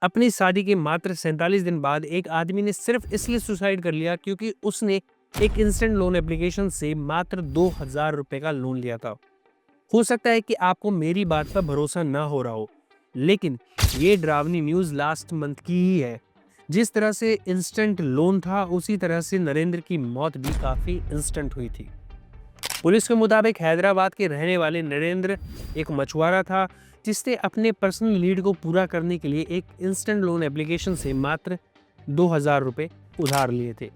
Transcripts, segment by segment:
अपनी शादी के मात्र 47 दिन बाद एक आदमी ने सिर्फ इसलिए सुसाइड कर लिया क्योंकि उसने एक इंस्टेंट लोन एप्लीकेशन से मात्र 2000 रुपए का लोन लिया था। हो सकता है कि आपको मेरी बात पर भरोसा ना हो रहा हो, लेकिन ये डरावनी न्यूज़ लास्ट मंथ की ही है। जिस तरह से इंस्टेंट लोन था, उसी तरह से नरेंद्र की मौत भी काफ़ी इंस्टेंट हुई थी। पुलिस के मुताबिक हैदराबाद के रहने वाले नरेंद्र एक मछुआरा था जिसने अपने पर्सनल नीड को पूरा करने के लिए एक इंस्टेंट लोन एप्लीकेशन से मात्र 2000 रुपये उधार लिए थे।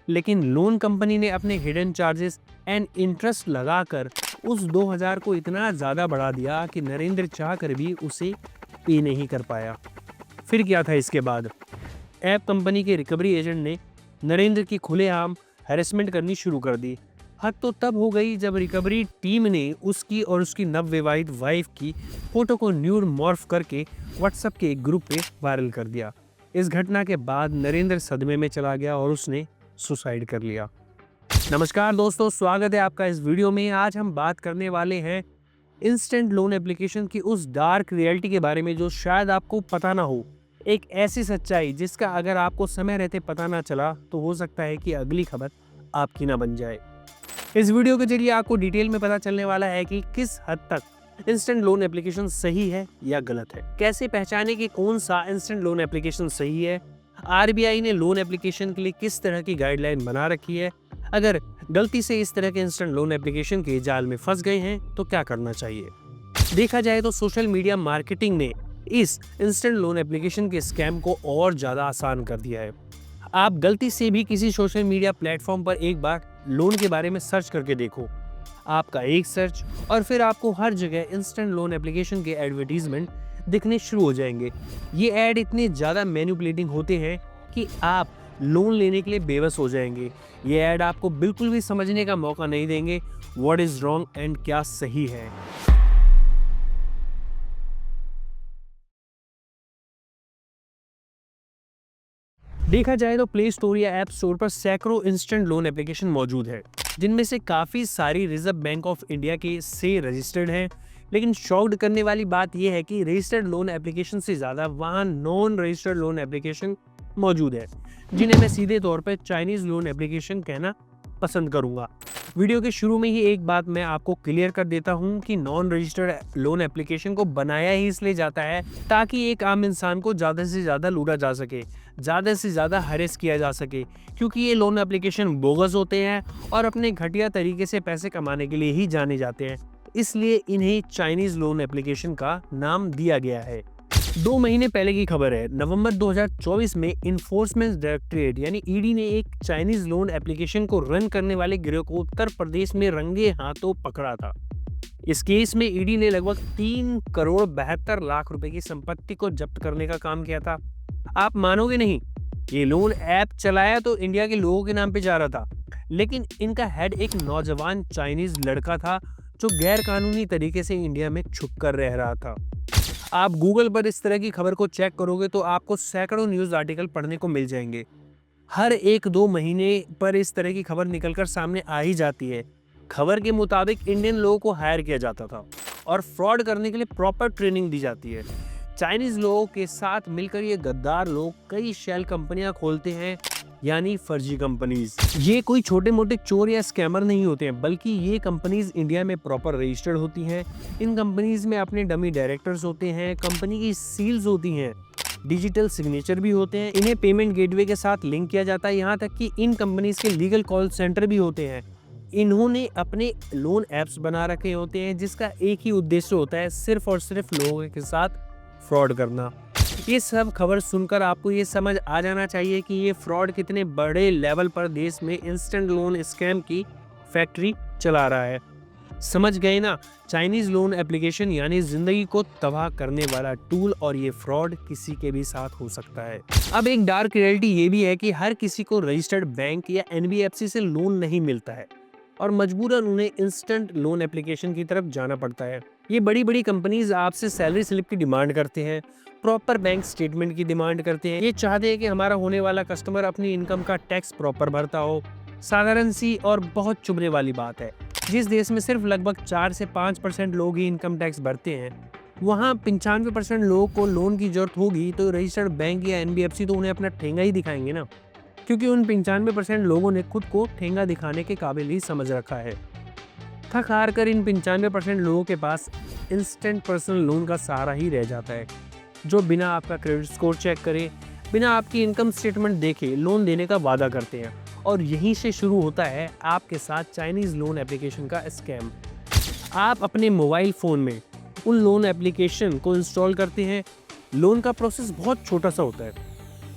लेकिन लोन कंपनी ने अपने हिडन चार्जेस एंड इंटरेस्ट लगाकर उस 2000 को इतना ज़्यादा बढ़ा दिया कि नरेंद्र चाहकर भी उसे पे नहीं कर पाया। फिर क्या था इसके बाद? ऐप कंपनी के रिकवरी एजेंट ने नरेंद्र की खुलेआम हैरेसमेंट करनी शुरू कर दी। हद तो तब हो गई जब रिकवरी टीम ने उसकी और उसकी नवविवाहित वाइफ की फोटो को न्यूड मॉर्फ करके व्हाट्सएप के एक ग्रुप पे वायरल कर दिया। इस घटना के बाद नरेंद्र सदमे में चला गया और उसने सुसाइड कर लिया। नमस्कार दोस्तों, स्वागत है आपका इस वीडियो में। आज हम बात करने वाले हैं इंस्टेंट लोन एप्लीकेशन की उस डार्क रियलिटी के बारे में जो शायद आपको पता ना हो। एक ऐसी सच्चाई जिसका अगर आपको समय रहते पता ना चला तो हो सकता है कि अगली खबर आपकी ना बन जाए। इस वीडियो के जरिए आपको डिटेल में पता चलने वाला है कि किस हद तक इंस्टेंट लोन एप्लीकेशन सही है या गलत है, कैसे पहचाने कि कौन सा इंस्टेंट लोन एप्लीकेशन सही है, आरबीआई ने लोन एप्लीकेशन के लिए किस तरह की गाइडलाइन बना रखी है, अगर गलती से इस तरह के इंस्टेंट लोन एप्लीकेशन के जाल में फंस गए हैं तो क्या करना चाहिए। देखा जाए तो सोशल मीडिया मार्केटिंग ने इस इंस्टेंट लोन एप्लीकेशन के स्कैम को और ज़्यादा आसान कर दिया है। आप गलती से भी किसी सोशल मीडिया प्लेटफॉर्म पर एक बार लोन के बारे में सर्च करके देखो, आपका एक सर्च और फिर आपको हर जगह इंस्टेंट लोन एप्लीकेशन के एडवर्टीजमेंट दिखने शुरू हो जाएंगे। ये ऐड इतने ज़्यादा मैनिपुलेटिंग होते हैं कि आप लोन लेने के लिए बेबस हो जाएंगे। ये ऐड आपको बिल्कुल भी समझने का मौका नहीं देंगे व्हाट इज़ रॉन्ग एंड क्या सही है। देखा जाए तो प्ले स्टोर या ऐप स्टोर पर सैकड़ों इंस्टेंट लोन एप्लीकेशन मौजूद है, जिनमें से काफ़ी सारी रिजर्व बैंक ऑफ इंडिया के से रजिस्टर्ड हैं। लेकिन शॉक्ड करने वाली बात यह है कि रजिस्टर्ड लोन एप्लीकेशन से ज़्यादा वहाँ नॉन रजिस्टर्ड लोन एप्लीकेशन मौजूद है, जिन्हें मैं सीधे तौर पर चाइनीज़ लोन एप्लीकेशन कहना पसंद करूँगा। वीडियो के शुरू में ही एक बात मैं आपको क्लियर कर देता हूँ कि नॉन रजिस्टर्ड लोन एप्लीकेशन को बनाया ही इसलिए जाता है ताकि एक आम इंसान को ज़्यादा से ज़्यादा लूटा जा सके, ज़्यादा से ज़्यादा हरेस किया जा सके, क्योंकि ये लोन एप्लीकेशन बोगस होते हैं और अपने घटिया तरीके से पैसे कमाने के लिए ही जाने जाते हैं। इसलिए इन्हें चाइनीज़ लोन एप्लीकेशन का नाम दिया गया है। 2 महीने पहले की खबर है, नवंबर 2024 में इन्फोर्समेंट डायरेक्टरेट यानी ईडी ने एक चाइनीज लोन एप्लीकेशन को रन करने वाले गिरोह को उत्तर प्रदेश में रंगे हाथों पकड़ा था। इस केस में ईडी ने लगभग 3 करोड़ 72 लाख रुपए की संपत्ति को जब्त करने का काम किया था। आप मानोगे नहीं, ये लोन ऐप चलाया तो इंडिया के लोगों के नाम पे जा रहा था, लेकिन इनका हेड एक नौजवान चाइनीज लड़का था जो गैर कानूनी तरीके से इंडिया में छुप कर रह रहा था। आप गूगल पर इस तरह की खबर को चेक करोगे तो आपको सैकड़ों न्यूज़ आर्टिकल पढ़ने को मिल जाएंगे। हर 1-2 महीने पर इस तरह की खबर निकलकर सामने आ ही जाती है। खबर के मुताबिक इंडियन लोगों को हायर किया जाता था और फ्रॉड करने के लिए प्रॉपर ट्रेनिंग दी जाती है। चाइनीज लोगों के साथ मिलकर ये गद्दार लोग कई शेल कंपनियां खोलते हैं, यानी फर्जी कंपनीज। ये कोई छोटे मोटे चोर या स्कैमर नहीं होते हैं, बल्कि ये कंपनीज इंडिया में प्रॉपर रजिस्टर्ड होती हैं। इन कंपनीज में अपने डमी डायरेक्टर्स होते हैं, कंपनी की सील्स होती हैं, डिजिटल सिग्नेचर भी होते हैं, इन्हें पेमेंट गेटवे के साथ लिंक किया जाता है। यहाँ तक कि इन कंपनीज के लीगल कॉल सेंटर भी होते हैं। इन्होंने अपने लोन ऐप्स बना रखे होते हैं जिसका एक ही उद्देश्य होता है, सिर्फ और सिर्फ लोगों के साथ फ्रॉड करना। ये सब खबर सुनकर आपको ये समझ आ जाना चाहिए कि ये फ्रॉड कितने बड़े लेवल पर देश में इंस्टेंट लोन स्कैम की फैक्ट्री चला रहा है। समझ गए ना? चाइनीज लोन एप्लीकेशन यानी जिंदगी को तबाह करने वाला टूल, और ये फ्रॉड किसी के भी साथ हो सकता है। अब एक डार्क रियलिटी ये भी है कि हर किसी को रजिस्टर्ड बैंक या एनबीएफसी से लोन नहीं मिलता है और मजबूरन उन्हें इंस्टेंट लोन एप्लीकेशन की तरफ जाना पड़ता है। ये बड़ी बड़ी कंपनीज आपसे सैलरी स्लिप की डिमांड करते हैं, प्रॉपर बैंक स्टेटमेंट की डिमांड करते हैं। ये चाहते हैं कि हमारा होने वाला कस्टमर अपनी इनकम का टैक्स प्रॉपर भरता हो। साधारण सी और बहुत चुभने वाली बात है, जिस देश में सिर्फ लगभग 4 से 5% लोग ही इनकम टैक्स भरते हैं, वहाँ 95% लोगों को लोन की जरूरत होगी तो रजिस्टर्ड बैंक या एनबीएफसी तो उन्हें अपना ठेंगा ही दिखाएंगे ना, क्योंकि उन 95% लोगों ने खुद को ठेंगा दिखाने के काबिल ही समझ रखा है। थक हार कर इन 95% लोगों के पास इंस्टेंट पर्सनल लोन का सहारा ही रह जाता है, जो बिना आपका क्रेडिट स्कोर चेक करे, बिना आपकी इनकम स्टेटमेंट देखे लोन देने का वादा करते हैं। और यहीं से शुरू होता है आपके साथ चाइनीज लोन एप्लीकेशन का स्कैम। आप अपने मोबाइल फ़ोन में उन लोन एप्लीकेशन को इंस्टॉल करते हैं। लोन का प्रोसेस बहुत छोटा सा होता है,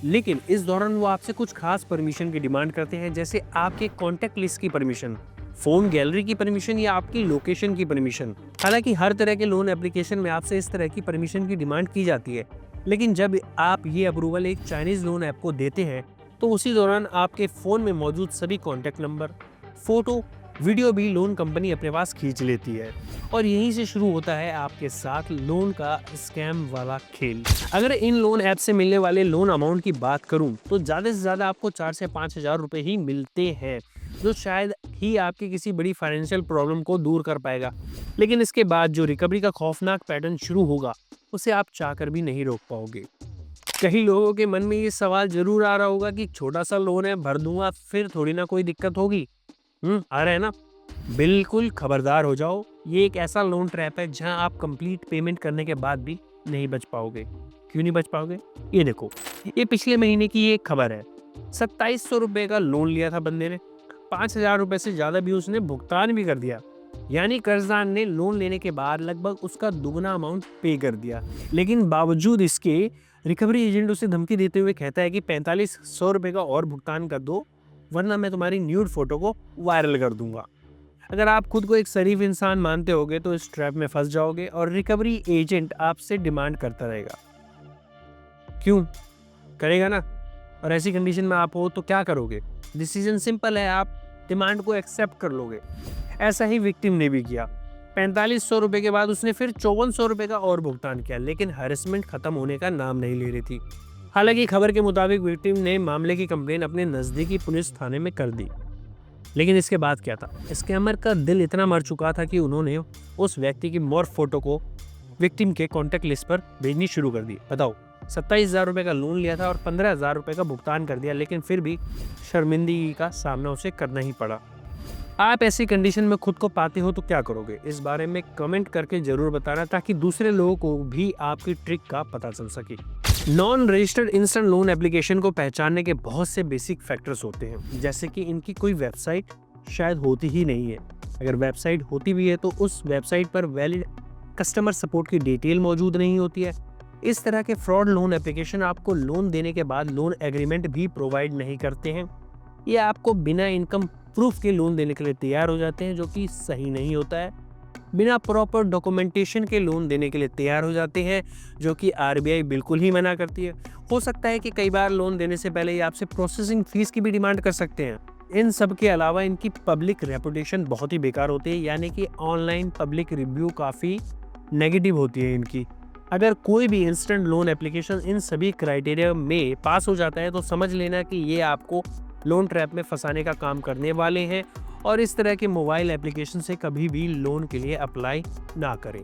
लेकिन इस दौरान वो आपसे कुछ खास परमिशन की डिमांड करते हैं, जैसे आपके कॉन्टैक्ट लिस्ट की परमिशन, फ़ोन गैलरी की परमिशन या आपकी लोकेशन की परमिशन। हालांकि हर तरह के लोन एप्लीकेशन में आपसे इस तरह की परमिशन की डिमांड की जाती है, लेकिन जब आप ये अप्रूवल एक चाइनीज़ लोन ऐप को देते हैं तो उसी दौरान आपके फ़ोन में मौजूद सभी कॉन्टैक्ट नंबर, फ़ोटो, वीडियो भी लोन कंपनी अपने पास खींच लेती है। और यहीं से शुरू होता है आपके साथ लोन का स्कैम वाला खेल। अगर इन लोन ऐप से मिलने वाले लोन अमाउंट की बात करूं तो ज़्यादा से ज़्यादा आपको 4 से 5 हज़ार रुपये ही मिलते हैं, जो शायद ही आपकी किसी बड़ी फाइनेंशियल प्रॉब्लम को दूर कर पाएगा। लेकिन इसके बाद जो रिकवरी का खौफनाक पैटर्न शुरू होगा उसे आप चाहकर भी नहीं रोक पाओगे। कई लोगों के मन में ये सवाल जरूर आ रहा होगा कि छोटा सा लोन है, भर दूंगा, फिर थोड़ी ना कोई दिक्कत होगी। आ रहा है ना? बिल्कुल खबरदार हो जाओ, ये एक ऐसा लोन ट्रैप है जहां आप कंप्लीट पेमेंट करने के बाद भी नहीं बच पाओगे। क्यों नहीं बच पाओगे? ये देखो, ये पिछले महीने की एक खबर है। 2700 रुपये का लोन लिया था बंदे ने, 5000 रुपये से ज़्यादा भी उसने भुगतान भी कर दिया। यानी कर्जदार ने लोन लेने के बाद लगभग उसका दुगना अमाउंट पे कर दिया। लेकिन बावजूद इसके रिकवरी एजेंट उसे धमकी देते हुए कहता है कि 4500 रुपये का और भुगतान कर दो, वरना मैं तुम्हारी न्यूड फोटो को वायरल कर दूंगा। अगर आप खुद को एक शरीफ इंसान मानते होगे तो इस ट्रैप में फंस जाओगे और रिकवरी एजेंट आपसे डिमांड करता रहेगा। क्यों करेगा ना? और ऐसी कंडीशन में आप हो तो क्या करोगे? डिसीजन सिंपल है, आप डिमांड को एक्सेप्ट कर लोगे। ऐसा ही विक्टिम ने भी किया। 4500 रुपये के बाद उसने फिर 5400 रुपये का और भुगतान किया, लेकिन हैरेसमेंट खत्म होने का नाम नहीं ले रही थी। हालांकि खबर के मुताबिक विक्टिम ने मामले की कंप्लेन अपने नज़दीकी पुलिस थाने में कर दी। लेकिन इसके बाद क्या था? स्कैमर का दिल इतना मर चुका था कि उन्होंने उस व्यक्ति की मॉर्फ फोटो को विक्टिम के कॉन्टैक्ट लिस्ट पर भेजनी शुरू कर दी। बताओ, 27,000 रुपये का लोन लिया था और 15,000 रुपये का भुगतान कर दिया, लेकिन फिर भी शर्मिंदगी का सामना उसे करना ही पड़ा। आप ऐसी कंडीशन में खुद को पाते हो तो क्या करोगे? इस बारे में कमेंट करके जरूर बताना, ताकि दूसरे लोगों को भी आपकी ट्रिक का पता चल सके। Non registered instant loan application को पहचानने के बहुत से बेसिक फैक्टर्स होते हैं, जैसे कि इनकी कोई वेबसाइट शायद होती ही नहीं है। अगर वेबसाइट होती भी है तो उस वेबसाइट पर वैलिड कस्टमर सपोर्ट की डिटेल मौजूद नहीं होती है। इस तरह के फ्रॉड लोन एप्लीकेशन आपको लोन देने के बाद लोन एग्रीमेंट भी प्रोवाइड नहीं करते हैं। ये आपको बिना इनकम प्रूफ के लोन देने के लिए तैयार हो जाते हैं, जो कि सही नहीं होता है। बिना प्रॉपर डॉक्यूमेंटेशन के लोन देने के लिए तैयार हो जाते हैं, जो कि आरबीआई बिल्कुल ही मना करती है। हो सकता है कि कई बार लोन देने से पहले ये आपसे प्रोसेसिंग फीस की भी डिमांड कर सकते हैं। इन सब के अलावा इनकी पब्लिक रेपुटेशन बहुत ही बेकार होती है, यानी कि ऑनलाइन पब्लिक रिव्यू काफ़ी नेगेटिव होती है इनकी। अगर कोई भी इंस्टेंट लोन एप्लीकेशन इन सभी क्राइटेरिया में पास हो जाता है तो समझ लेना कि ये आपको लोन ट्रैप में फंसाने का काम करने वाले हैं, और इस तरह के मोबाइल एप्लीकेशन से कभी भी लोन के लिए अप्लाई ना करें।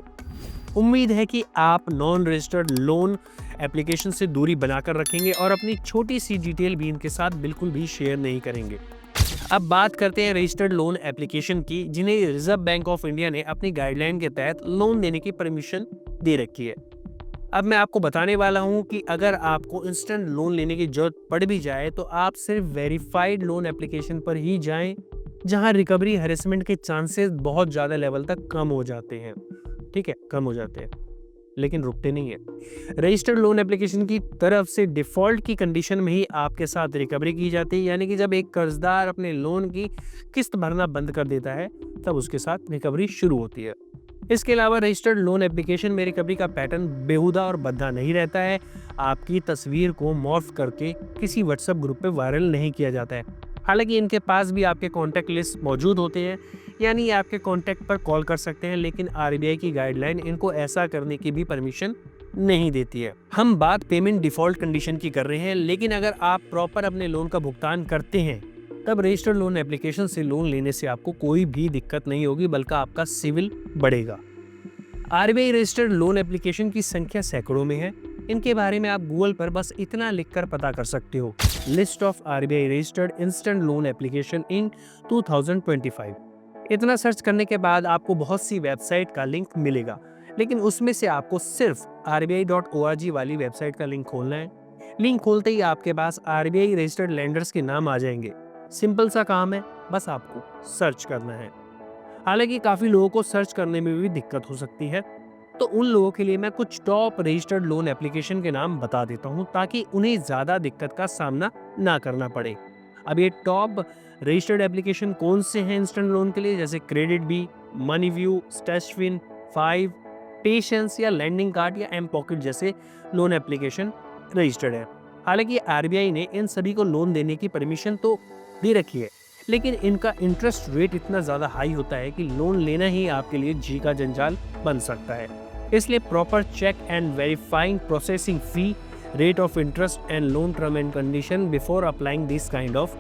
उम्मीद है कि आप नॉन रजिस्टर्ड लोन एप्लीकेशन से दूरी बनाकर रखेंगे और अपनी छोटी सी डिटेल भी इनके साथ बिल्कुल भी शेयर नहीं करेंगे। अब बात करते हैं रजिस्टर्ड लोन एप्लीकेशन की, जिन्हें रिजर्व बैंक ऑफ इंडिया ने अपनी गाइडलाइन के तहत लोन देने की परमिशन दे रखी है। अब मैं आपको बताने वाला हूं कि अगर आपको इंस्टेंट लोन लेने की जरूरत पड़ भी जाए तो आप सिर्फ वेरीफाइड लोन एप्लीकेशन पर ही जाएं, जहां रिकवरी हैरेसमेंट के चांसेस बहुत ज़्यादा लेवल तक कम हो जाते हैं। ठीक है, कम हो जाते हैं, लेकिन रुकते नहीं है। रजिस्टर्ड लोन एप्लीकेशन की तरफ से डिफ़ॉल्ट की कंडीशन में ही आपके साथ रिकवरी की जाती है, यानी कि जब एक कर्जदार अपने लोन की किस्त भरना बंद कर देता है तब उसके साथ रिकवरी शुरू होती है। इसके अलावा रजिस्टर्ड लोन एप्लीकेशन में रिकवरी का पैटर्न बेहुदा और बद्धा नहीं रहता है। आपकी तस्वीर को मॉर्फ करके किसी व्हाट्सएप ग्रुप पे वायरल नहीं किया जाता है। हालांकि इनके पास भी आपके कॉन्टैक्ट लिस्ट मौजूद होते हैं, यानी आपके कॉन्टैक्ट पर कॉल कर सकते हैं, लेकिन आरबीआई की गाइडलाइन इनको ऐसा करने की भी परमिशन नहीं देती है। हम बात पेमेंट डिफ़ॉल्ट कंडीशन की कर रहे हैं, लेकिन अगर आप प्रॉपर अपने लोन का भुगतान करते हैं तब रजिस्टर्ड लोन एप्लीकेशन से लोन लेने से आपको कोई भी दिक्कत नहीं होगी, बल्कि आपका सिविल बढ़ेगा। आरबीआई रजिस्टर्ड लोन एप्लीकेशन की संख्या सैकड़ों में है। इनके बारे में आप गूगल पर बस इतना लिखकर पता कर सकते हो, list of RBI registered instant loan application in 2025। इतना सर्च करने के बाद आपको बहुत सी वेबसाइट का लिंक मिलेगा, लेकिन उसमें से आपको सिर्फ rbi.org वाली वेबसाइट का लिंक खोलना है। लिंक खोलते ही आपके पास आरबीआई रजिस्टर्ड लैंडर्स के नाम आ जाएंगे। सिंपल सा काम है, बस आपको सर्च करना है। हालांकि काफ़ी लोगों को सर्च करने में भी दिक्कत हो सकती है, तो उन लोगों के लिए मैं कुछ टॉप रजिस्टर्ड लोन एप्लीकेशन के नाम बता देता हूं, ताकि उन्हें ज़्यादा दिक्कत का सामना ना करना पड़े। अब ये टॉप रजिस्टर्ड एप्लीकेशन कौन से हैं इंस्टेंट लोन के लिए, जैसे KreditBee, MoneyView, Stashfin, Fibe, PaySense या लैंडिंग कार्ड या एम पॉकेट जैसे लोन एप्लीकेशन रजिस्टर्ड है। हालांकि आरबीआई ने इन सभी को लोन देने की परमिशन तो दे रखी है, लेकिन इनका इंटरेस्ट रेट इतना ज़्यादा हाई होता है कि लोन लेना ही आपके लिए जी का जंजाल बन सकता है। इसलिए proper check and verifying processing fee, rate of interest and loan term and condition before applying this kind of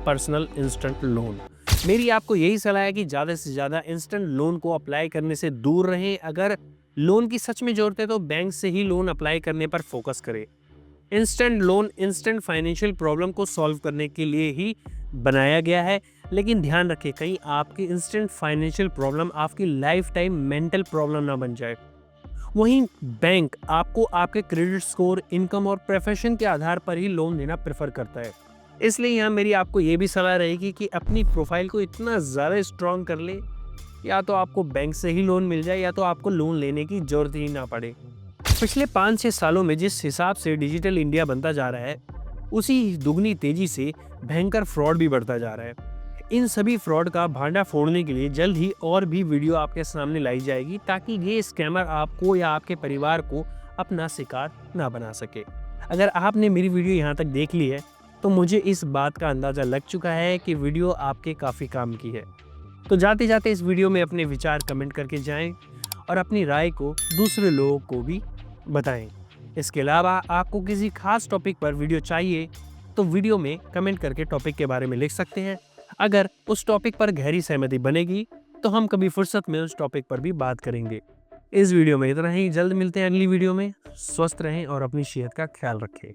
personal instant loan. मेरी आपको यही सलाह है कि ज़्यादा से ज़्यादा इंस्टेंट लोन को अप्लाई करने से दूर रहें। अगर लोन की सच में ज़रूरत है तो बैंक से ही लोन अप्लाई करने पर फोकस करें। Instant loan instant financial problem को सॉल्व करने के लिए ही बनाया गया है, लेकिन ध्यान रखें कहीं आपकी इंस्टेंट फाइनेंशियल प्रॉब्लम आपकी लाइफ टाइम मेंटल प्रॉब्लम ना बन जाए। वहीं बैंक आपको आपके क्रेडिट स्कोर, इनकम और प्रोफेशन के आधार पर ही लोन देना प्रेफर करता है। इसलिए यहाँ मेरी आपको ये भी सलाह रहेगी कि अपनी प्रोफाइल को इतना ज़्यादा स्ट्रॉन्ग कर ले, या तो आपको बैंक से ही लोन मिल जाए या तो आपको लोन लेने की जरूरत ही ना पड़े। पिछले 5-6 सालों में जिस हिसाब से डिजिटल इंडिया बनता जा रहा है, उसी दुगनी तेजी से भयंकर फ्रॉड भी बढ़ता जा रहा है। इन सभी फ्रॉड का भांडा फोड़ने के लिए जल्द ही और भी वीडियो आपके सामने लाई जाएगी, ताकि ये स्कैमर आपको या आपके परिवार को अपना शिकार ना बना सके। अगर आपने मेरी वीडियो यहाँ तक देख ली है तो मुझे इस बात का अंदाज़ा लग चुका है कि वीडियो आपके काफ़ी काम की है। तो जाते जाते इस वीडियो में अपने विचार कमेंट करके जाएं और अपनी राय को दूसरे लोगों को भी बताएं। इसके अलावा आपको किसी खास टॉपिक पर वीडियो चाहिए तो वीडियो में कमेंट करके टॉपिक के बारे में लिख सकते हैं। अगर उस टॉपिक पर गहरी सहमति बनेगी तो हम कभी फुर्सत में उस टॉपिक पर भी बात करेंगे। इस वीडियो में इतना ही, जल्द मिलते हैं अगली वीडियो में। स्वस्थ रहें और अपनी सेहत का ख्याल रखें।